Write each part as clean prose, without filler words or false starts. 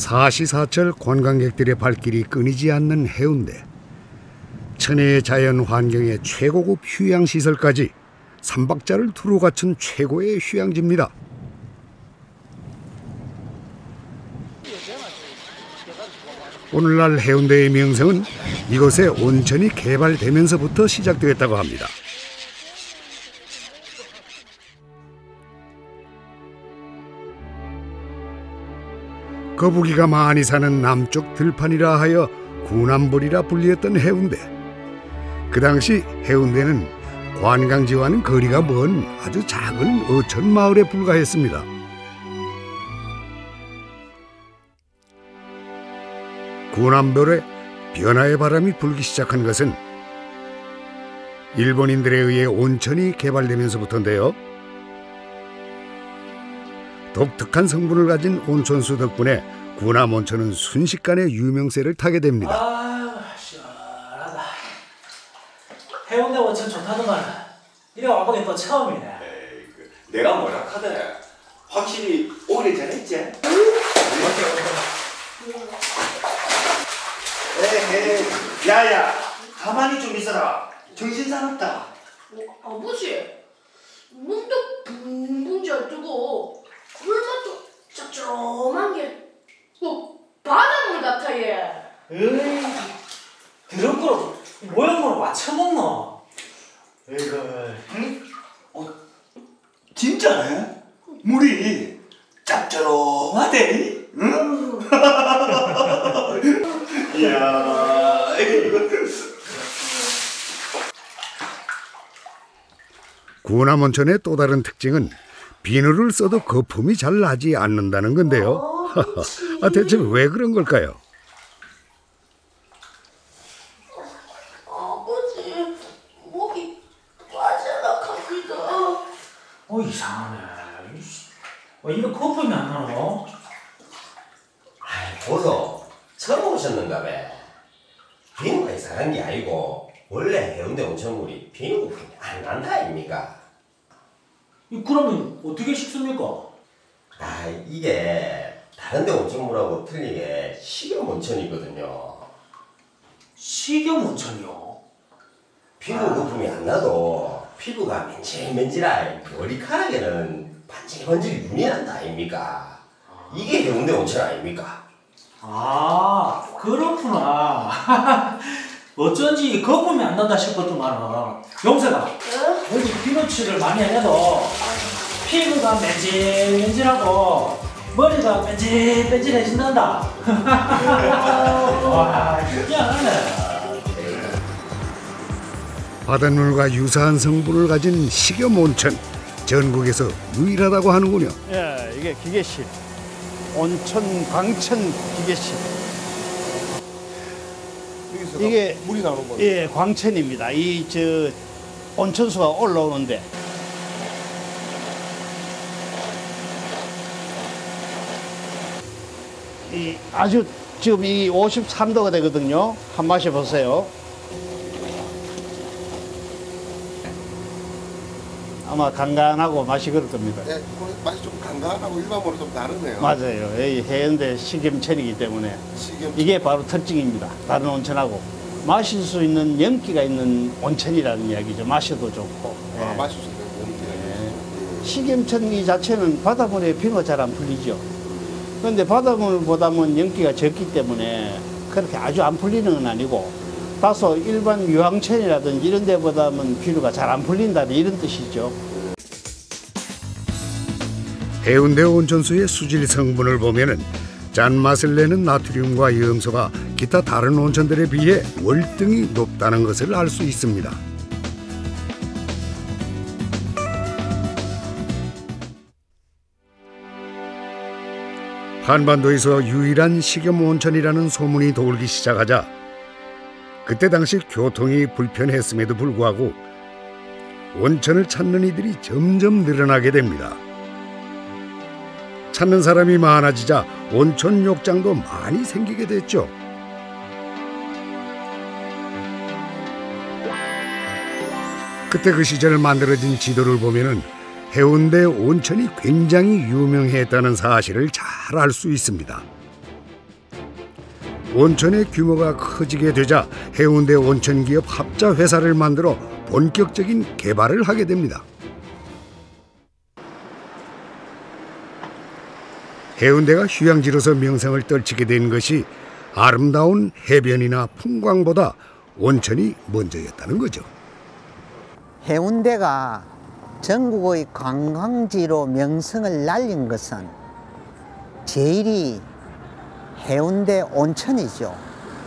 사시사철 관광객들의 발길이 끊이지 않는 해운대. 천혜의 자연 환경에 최고급 휴양시설까지 3박자를 두루 갖춘 최고의 휴양지입니다. 오늘날 해운대의 명성은 이곳에 온천이 개발되면서부터 시작되었다고 합니다. 거북이가 많이 사는 남쪽 들판이라 하여 구남벌이라 불리었던 해운대. 그 당시 해운대는 관광지와는 거리가 먼 아주 작은 어촌 마을에 불과했습니다. 구남벌에 변화의 바람이 불기 시작한 것은 일본인들에 의해 온천이 개발되면서부터인데요. 독특한 성분을 가진 온천수 덕분에 구남 온천은 순식간에 유명세를 타게 됩니다. 아유, 시원하다. 해운대 온천 좋다더만 이래 와보기 또 처음이네. 에이, 내가 뭐라 카드네. 확실히 오래 잘했지? 에헤이, 야야, 가만히 좀 있어라. 정신 사납다. 아버지, 문득 붕붕 잘 뜨고 물맛도 짭짤한 게 바닷물 같아 얘. 에이, 그런 걸 모양으로 맞춰먹노. 에이구. 응? 진짜네? 물이 짭조름하대. 응? 이야. 구남 온천의 또 다른 특징은 비누를 써도 거품이 잘 나지 않는다는 건데요. 대체 왜 그런 걸까요? 아버지, 목이 빠져나갑니다. 이상하네. 이거 거품이 안 나노? 아이, 보소. 처음 오셨는가 봐. 비누가 이상한 게 아니고 원래 해운대 온천물이 비누 거품이 안 난다 아닙니까? 그러면 어떻게 식습니까? 아, 이게 다른 데 온천물하고 틀리게 식염 온천이거든요. 식염 온천이요? 비누 거품이 안 나도 피부가 맨질맨질할 머리카락에는 반질반질 윤이 난다 아닙니까? 이게 해운대 온천 아닙니까? 아, 그렇구나. 어쩐지 거품이 안 난다 싶었더만. 용세가, 여기 비누칠을 많이 해도 피부가 맨질맨질하고 머리가 뺀질뺀질해진단다. 와, 신기하네. 바닷물과 유사한 성분을 가진 식염 온천, 전국에서 유일하다고 하는군요. 예, 이게 기계식 온천 광천 기계식. 이게 물이 나오는 거예요? 예, 광천입니다. 이 온천수가 올라오는데 아주 지금 이 53도가 되거든요. 한 마셔 보세요. 아마 간간하고 맛이 그럴 겁니다. 네, 맛이 좀 간간하고 일반물로 좀 다르네요. 맞아요. 이 해운대 식염천이기 때문에 식염. 이게 바로 특징입니다. 다른 온천하고 마실 수 있는 염기가 있는 온천이라는 이야기죠. 마셔도 좋고. 아, 예. 마실 수 있는 몸이. 식염천 이 자체는 바닷물에 비누가 잘 안 풀리죠. 그런데 바닷물보다는 염기가 적기 때문에 그렇게 아주 안 풀리는 건 아니고 다소 일반 유황천이라든지 이런 데보다는 비누가 잘 안 풀린다는 이런 뜻이죠. 해운대 온천수의 수질 성분을 보면은 짠맛을 내는 나트륨과 염소가 기타 다른 온천들에 비해 월등히 높다는 것을 알 수 있습니다. 한반도에서 유일한 식염 온천이라는 소문이 돌기 시작하자 그때 당시 교통이 불편했음에도 불구하고 온천을 찾는 이들이 점점 늘어나게 됩니다. 찾는 사람이 많아지자 온천 욕장도 많이 생기게 됐죠. 그때 그 시절 만들어진 지도를 보면은 해운대 온천이 굉장히 유명했다는 사실을 잘 알 수 있습니다. 온천의 규모가 커지게 되자 해운대 온천기업 합자회사를 만들어 본격적인 개발을 하게 됩니다. 해운대가 휴양지로서 명성을 떨치게 된 것이 아름다운 해변이나 풍광보다 온천이 먼저였다는 거죠. 해운대가 전국의 관광지로 명성을 날린 것은 제일이 해운대 온천이죠.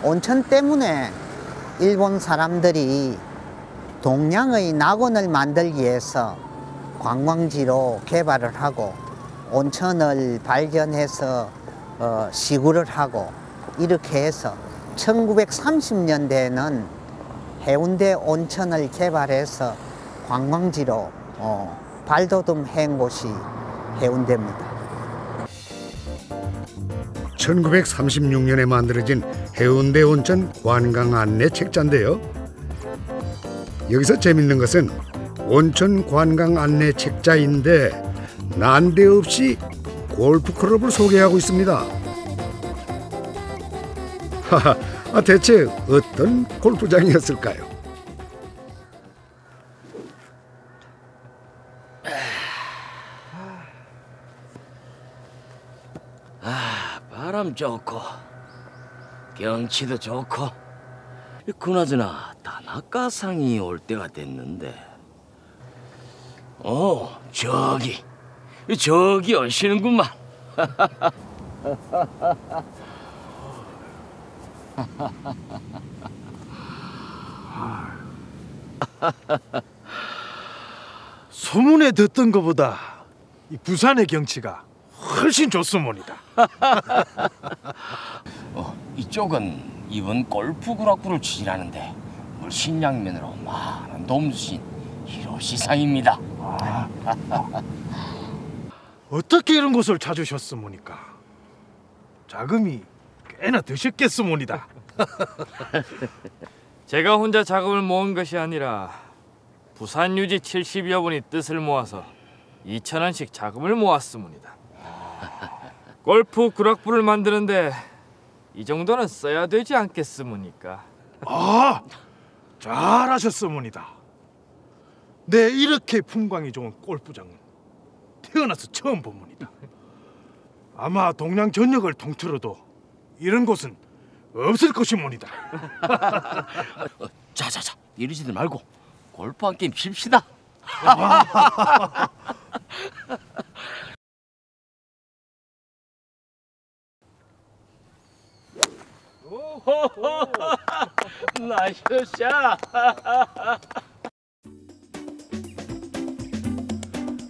온천 때문에 일본 사람들이 동양의 낙원을 만들기 위해서 관광지로 개발을 하고 온천을 발견해서 시구를 하고 이렇게 해서 1930년대에는 해운대 온천을 개발해서 관광지로 발돋움한 곳이 해운대입니다. 1936년에 만들어진 해운대 온천 관광 안내 책자인데요. 여기서 재밌는 것은 온천 관광 안내 책자인데 난데없이 골프클럽을 소개하고 있습니다. 하하, 대체 어떤 골프장이었을까요? 바람 좋고 경치도 좋고 그나저나 다나카상이 올 때가 됐는데 저기 오시는구만. 소문에 듣던 것보다 이 부산의 경치가 훨씬 좋습니다. 이쪽은 이번 골프 구락구를 추진하는데 신양면으로 많은 도움 주신 히로시상입니다. 어떻게 이런 곳을 찾으셨습니까? 자금이 꽤나 드셨겠습니다. 제가 혼자 자금을 모은 것이 아니라 부산 유지 70여 분이 뜻을 모아서 2,000원씩 자금을 모았습니다. 골프 구락부를 만드는데 이 정도는 써야 되지 않겠습니까? 잘하셨습니다. 네, 이렇게 풍광이 좋은 골프장은 태어나서 처음 봅니다. 아마 동양 전역을 통틀어도 이런 곳은 없을 것입니다. 자자자, 이러지들 말고 골프 한 게임 칩시다. 나이스 샷.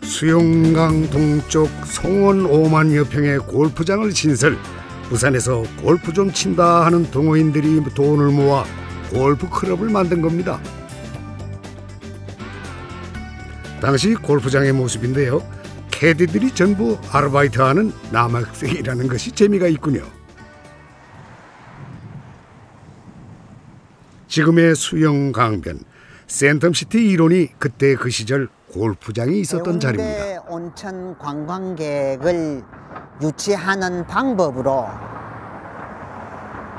수영강 동쪽 송원 5만여 평의 골프장을 신설, 부산에서 골프 좀 친다 하는 동호인들이 돈을 모아 골프 클럽을 만든 겁니다. 당시 골프장의 모습인데요, 캐디들이 전부 아르바이트하는 남학생이라는 것이 재미가 있군요. 지금의 수영 강변, 센텀시티 일원이 그때 그 시절 골프장이 있었던 자리입니다. 해운대 온천 관광객을 유치하는 방법으로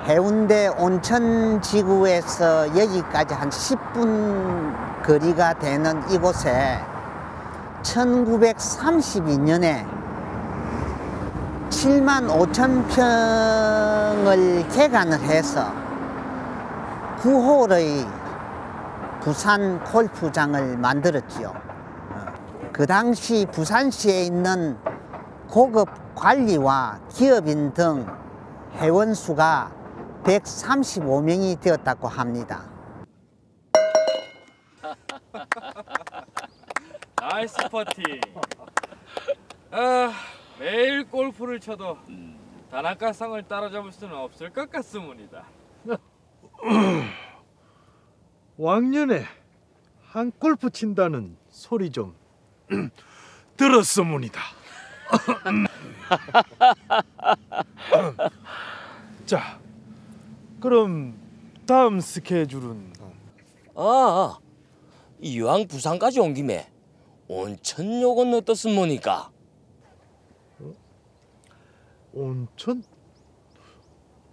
해운대 온천지구에서 여기까지 한 10분 거리가 되는 이곳에 1932년에 7만 5천 평을 개관을 해서 9홀의 부산 골프장을 만들었지요. 그 당시 부산시에 있는 고급 관리와 기업인 등 회원수가 135명이 되었다고 합니다. 나이스 퍼팅. 매일 골프를 쳐도 다나카상을 따라잡을 수는 없을 것 같습니다. 왕년에 한 골프 친다는 소리 좀 들었습니다. 자, 그럼 다음 스케줄은? 이왕 부산까지 온 김에 온천 요건 어떻습니까? 온천?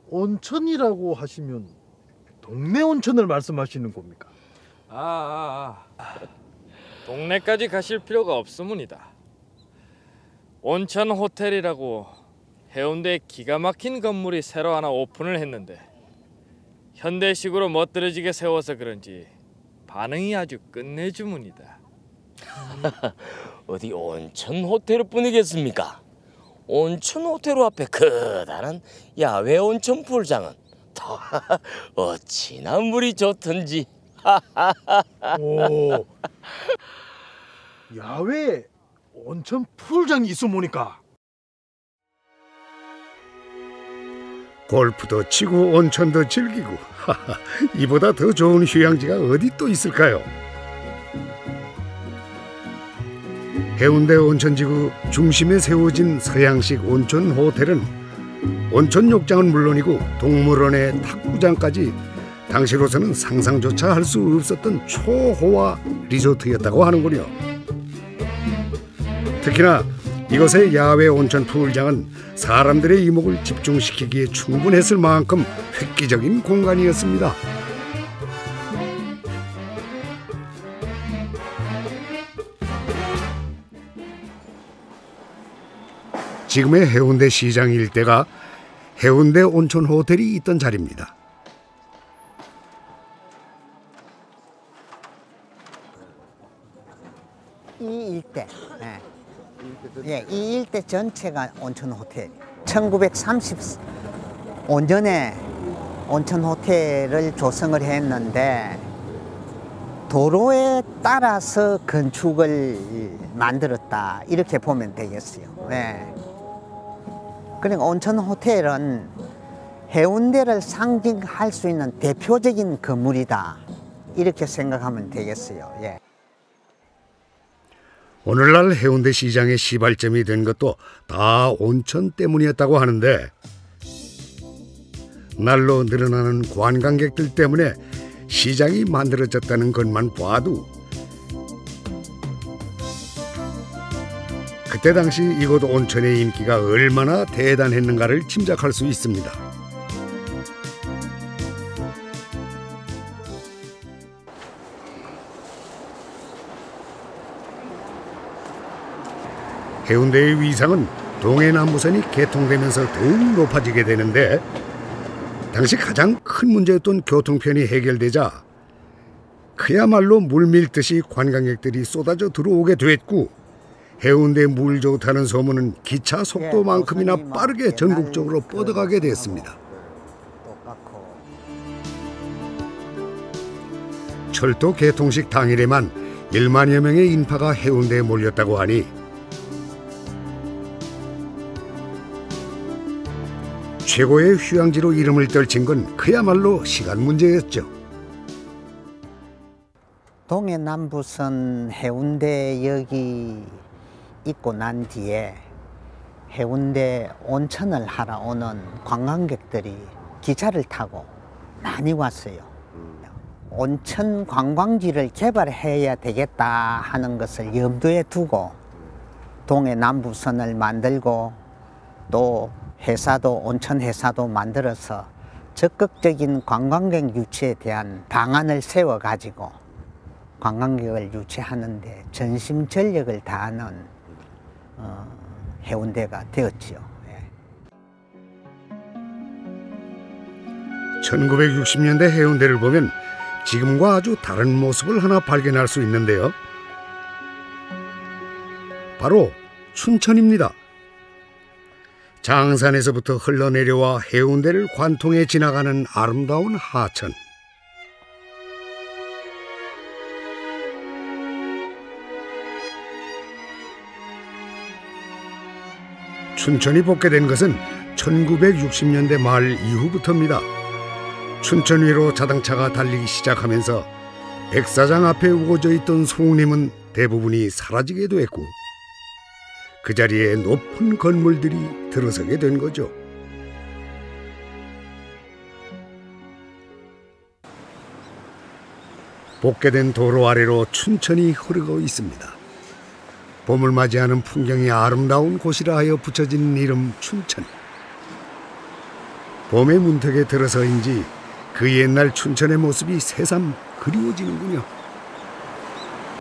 온천이라고 하시면 동네 온천을 말씀하시는 겁니까? 동네까지 가실 필요가 없습니다. 온천 호텔이라고 해운대에 기가 막힌 건물이 새로 하나 오픈을 했는데 현대식으로 멋들어지게 세워서 그런지 반응이 아주 끝내주문이다. 어디 온천 호텔 뿐이겠습니까? 온천 호텔 앞에 커다란 야외 온천 풀장은 어찌나 물이 좋던지. 오, 야외 온천 풀장이 있어보니까 골프도 치고 온천도 즐기고 이보다 더 좋은 휴양지가 어디 또 있을까요? 해운대 온천지구 중심에 세워진 서양식 온천 호텔은 온천 욕장은 물론이고 동물원의 탁구장까지 당시로서는 상상조차 할 수 없었던 초호화 리조트였다고 하는군요. 특히나 이곳의 야외 온천 풀장은 사람들의 이목을 집중시키기에 충분했을 만큼 획기적인 공간이었습니다. 지금의 해운대 시장 일대가 해운대 온천 호텔이 있던 자리입니다. 이 일대, 이 일대 전체가 온천 호텔. 1935년에 온천 호텔을 조성을 했는데 도로에 따라서 건축을 만들었다 이렇게 보면 되겠어요. 그러니까 온천 호텔은 해운대를 상징할 수 있는 대표적인 건물이다 이렇게 생각하면 되겠어요. 오늘날 해운대 시장의 시발점이 된 것도 다 온천 때문이었다고 하는데 날로 늘어나는 관광객들 때문에 시장이 만들어졌다는 것만 봐도 그때 당시 이곳 온천의 인기가 얼마나 대단했는가를 짐작할 수 있습니다. 해운대의 위상은 동해남부선이 개통되면서 더욱 높아지게 되는데 당시 가장 큰 문제였던 교통편이 해결되자 그야말로 물밀듯이 관광객들이 쏟아져 들어오게 됐고 해운대 물 좋다는 소문은 기차 속도만큼이나 빠르게 전국적으로 뻗어가게 됐습니다. 철도 개통식 당일에만 1만여 명의 인파가 해운대에 몰렸다고 하니 최고의 휴양지로 이름을 떨친 건 그야말로 시간 문제였죠. 동해남부선 해운대역이 있고 난 뒤에 해운대 온천을 하러 오는 관광객들이 기차를 타고 많이 왔어요. 온천 관광지를 개발해야 되겠다 하는 것을 염두에 두고 동해남부선을 만들고 또 회사도 온천 회사도 만들어서 적극적인 관광객 유치에 대한 방안을 세워 가지고 관광객을 유치하는데 전심전력을 다하는 해운대가 되었지요. 1960년대 해운대를 보면 지금과 아주 다른 모습을 하나 발견할 수 있는데요. 바로 춘천입니다. 장산에서부터 흘러내려와 해운대를 관통해 지나가는 아름다운 하천. 춘천이 복개된 것은 1960년대 말 이후부터입니다. 춘천 위로 자동차가 달리기 시작하면서 백사장 앞에 우거져 있던 송림은 대부분이 사라지게 됐고 그 자리에 높은 건물들이 들어서게 된 거죠. 복개된 도로 아래로 춘천이 흐르고 있습니다. 봄을 맞이하는 풍경이 아름다운 곳이라 하여 붙여진 이름 춘천. 봄의 문턱에 들어서인지 그 옛날 춘천의 모습이 새삼 그리워지는군요.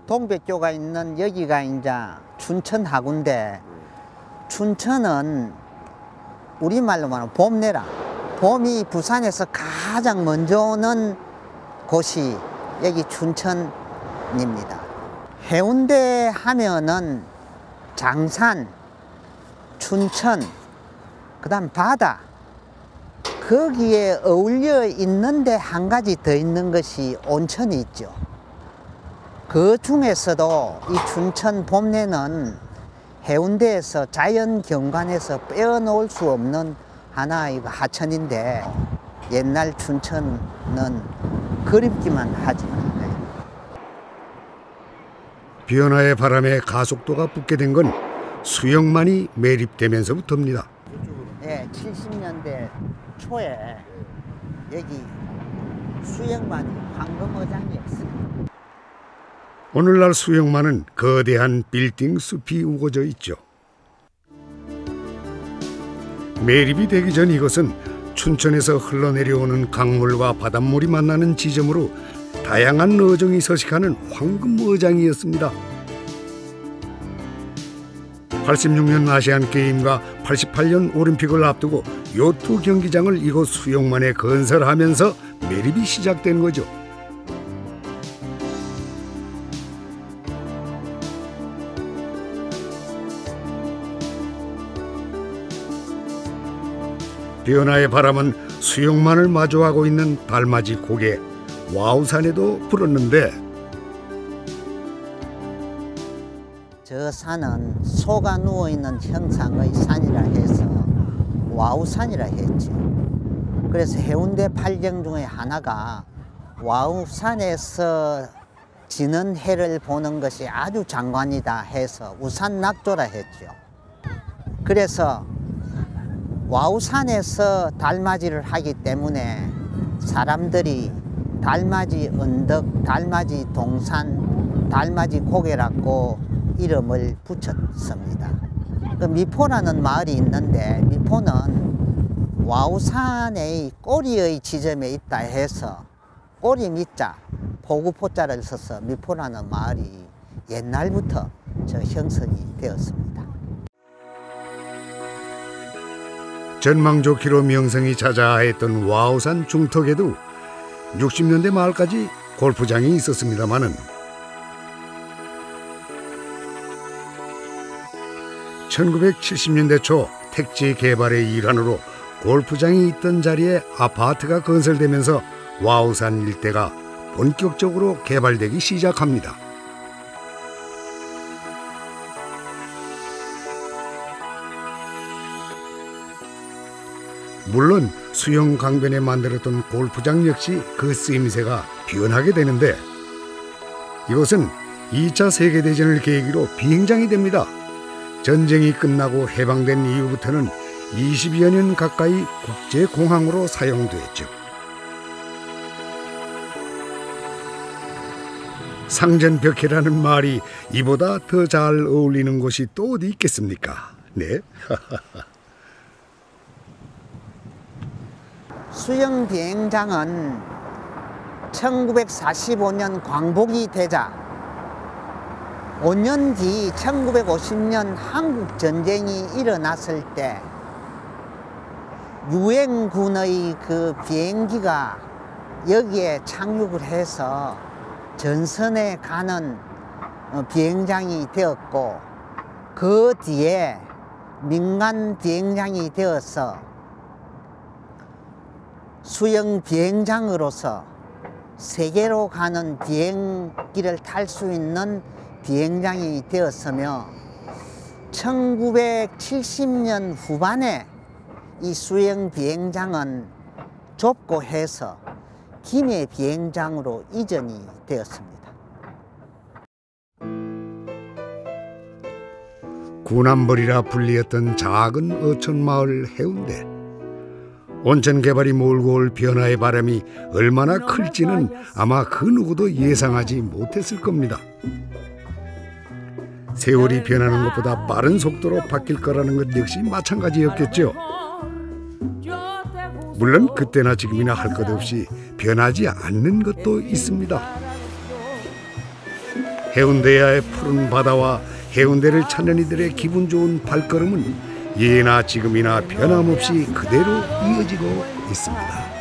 동백교가 있는 여기가 이제 춘천하구인데, 춘천은 우리말로 말하면 봄내라. 봄이 부산에서 가장 먼저 오는 곳이 여기 춘천입니다. 해운대 하면은 장산, 춘천, 그다음 바다, 거기에 어울려 있는데 한 가지 더 있는 것이 온천이 있죠. 그 중에서도 이 춘천 봄내는 해운대에서 자연 경관에서 빼어놓을 수 없는 하나의 하천인데, 옛날 춘천은 그립기만 하지. 변화의 바람에 가속도가 붙게 된 건 수영만이 매립되면서부터입니다. 네, 70년대 초에 여기 수영만이 황금어장이었어요. 오늘날 수영만은 거대한 빌딩 숲이 우거져 있죠. 매립이 되기 전 이것은 춘천에서 흘러내려오는 강물과 바닷물이 만나는 지점으로 다양한 어종이 서식하는 황금어장이었습니다. 86년 아시안게임과 88년 올림픽을 앞두고 요트 경기장을 이곳 수영만에 건설하면서 매립이 시작된 거죠. 변화의 바람은 수영만을 마주하고 있는 달맞이 고개 와우산에도 불었는데, 저 산은 소가 누워있는 형상의 산이라 해서 와우산이라 했죠. 그래서 해운대 팔경 중에 하나가 와우산에서 지는 해를 보는 것이 아주 장관이다 해서 우산낙조라 했죠. 그래서 와우산에서 달맞이를 하기 때문에 사람들이 달맞이 언덕, 달맞이 동산, 달맞이 고개라고 이름을 붙였습니다. 그 미포라는 마을이 있는데, 미포는 와우산의 꼬리의 지점에 있다 해서 꼬리 밑자, 포구포자를 써서 미포라는 마을이 옛날부터 형성이 되었습니다. 전망 좋기로 명성이 자자했던 와우산 중턱에도 60년대 말까지 골프장이 있었습니다마는 1970년대 초 택지 개발의 일환으로 골프장이 있던 자리에 아파트가 건설되면서 와우산 일대가 본격적으로 개발되기 시작합니다. 물론 수영 강변에 만들었던 골프장 역시 그 쓰임새가 변하게 되는데, 이곳은 2차 세계대전을 계기로 비행장이 됩니다. 전쟁이 끝나고 해방된 이후부터는 20여 년 가까이 국제공항으로 사용됐죠. 상전벽해라는 말이 이보다 더 잘 어울리는 곳이 또 어디 있겠습니까? 네. 수영 비행장은 1945년 광복이 되자 5년 뒤 1950년 한국 전쟁이 일어났을 때 유엔군의 그 비행기가 여기에 착륙을 해서 전선에 가는 비행장이 되었고, 그 뒤에 민간 비행장이 되어서 수영 비행장으로서 세계로 가는 비행기를 탈 수 있는 비행장이 되었으며, 1970년 후반에 이 수영 비행장은 좁고 해서 기내 비행장으로 이전이 되었습니다. 군함벌이라 불리었던 작은 어촌마을 해운대. 온천 개발이 몰고 올 변화의 바람이 얼마나 클지는 아마 그 누구도 예상하지 못했을 겁니다. 세월이 변하는 것보다 빠른 속도로 바뀔 거라는 것 역시 마찬가지였겠죠. 물론 그때나 지금이나 할 것 없이 변하지 않는 것도 있습니다. 해운대야의 푸른 바다와 해운대를 찾는 이들의 기분 좋은 발걸음은 예나 지금이나 변함없이 그대로 이어지고 있습니다.